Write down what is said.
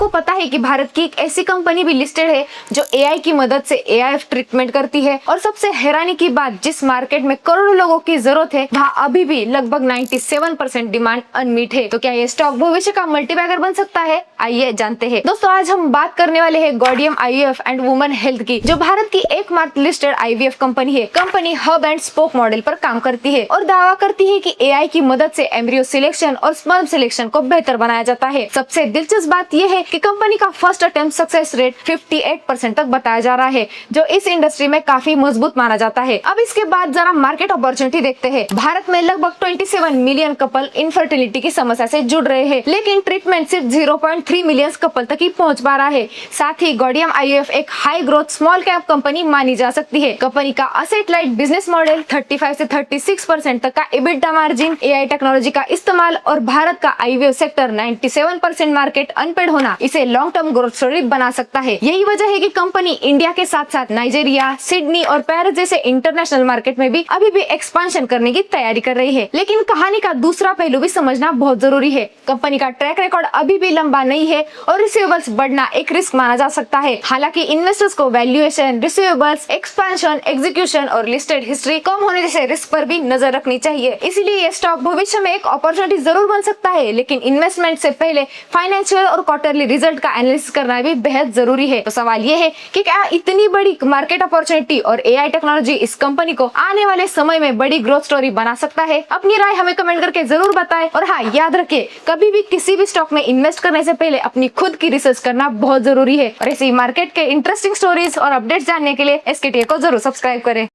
आपको पता है कि भारत की एक ऐसी कंपनी भी लिस्टेड है जो एआई की मदद से एआईएफ ट्रीटमेंट करती है। और सबसे हैरानी की बात, जिस मार्केट में करोड़ों लोगों की जरूरत है वहाँ अभी भी लगभग 97% डिमांड अनमीट है। तो क्या ये स्टॉक भविष्य का मल्टीबैगर बन सकता है? आइए जानते हैं। दोस्तों, आज हम बात करने वाले हैं गॉर्डियम आईवीएफ एंड वुमेन हेल्थ की, जो भारत की एकमात्र लिस्टेड आईवीएफ कंपनी है। Company hub and spoke model पर काम करती है और दावा करती है कि एआई की मदद से एम्ब्रियो सिलेक्शन और स्पर्म सिलेक्शन को बेहतर बनाया जाता है। सबसे दिलचस्प बात यह है कि कंपनी का फर्स्ट अटेम्प्ट सक्सेस रेट 58% तक बताया जा रहा है, जो इस इंडस्ट्री में काफी मजबूत माना जाता है। अब इसके बाद जरा मार्केट अपॉर्चुनिटी देखते हैं। भारत में लगभग 27 मिलियन कपल इनफर्टिलिटी की समस्या से जुड़ रहे हैं, लेकिन ट्रीटमेंट सिर्फ 0.3 मिलियन कपल तक ही पहुंच पा रहा है। साथ ही गॉर्डियम आईवीएफ एक high growth small cap company मानी जा सकती है। कंपनी का असेट लाइट बिजनेस मॉडल, 35 से 36% तक का EBITDA मार्जिन, एआई टेक्नोलॉजी का इस्तेमाल और भारत का आईवीएफ सेक्टर 97% मार्केट अनपेड होना इसे लॉन्ग टर्म ग्रोथ स्टोरी बना सकता है। यही वजह है कि कंपनी इंडिया के साथ साथ नाइजीरिया, सिडनी और पेरिस जैसे इंटरनेशनल मार्केट में भी अभी भी एक्सपांशन करने की तैयारी कर रही है। लेकिन कहानी का दूसरा पहलू भी समझना बहुत जरूरी है। कंपनी का ट्रैक रिकॉर्ड अभी भी लंबा नहीं है और रिसीवेबल्स बढ़ना एक रिस्क माना जा सकता है। हालांकि इन्वेस्टर्स को वैल्यूएशन, रिसीवेबल्स, एक्सपेंशन, एग्जीक्यूशन और लिस्टेड हिस्ट्री कम होने जैसे रिस्क पर भी नजर रखनी चाहिए। इसीलिए ये स्टॉक भविष्य में एक अपॉर्चुनिटी जरूर बन सकता है, लेकिन इन्वेस्टमेंट से पहले फाइनेंशियल और क्वार्टरली रिजल्ट का एनालिसिस करना भी बेहद जरूरी है। तो सवाल ये है कि क्या इतनी बड़ी मार्केट अपॉर्चुनिटी और एआई टेक्नोलॉजी इस कंपनी को आने वाले समय में बड़ी ग्रोथ स्टोरी बना सकता है? अपनी राय हमें कमेंट करके जरूर बताएं। और हाँ, याद रखिए, कभी भी किसी भी स्टॉक में इन्वेस्ट करने से पहले अपनी खुद की रिसर्च करना बहुत जरूरी है। और ऐसी मार्केट के इंटरेस्टिंग स्टोरीज और अपडेट्स जानने के लिए SKTA को जरूर सब्सक्राइब करें।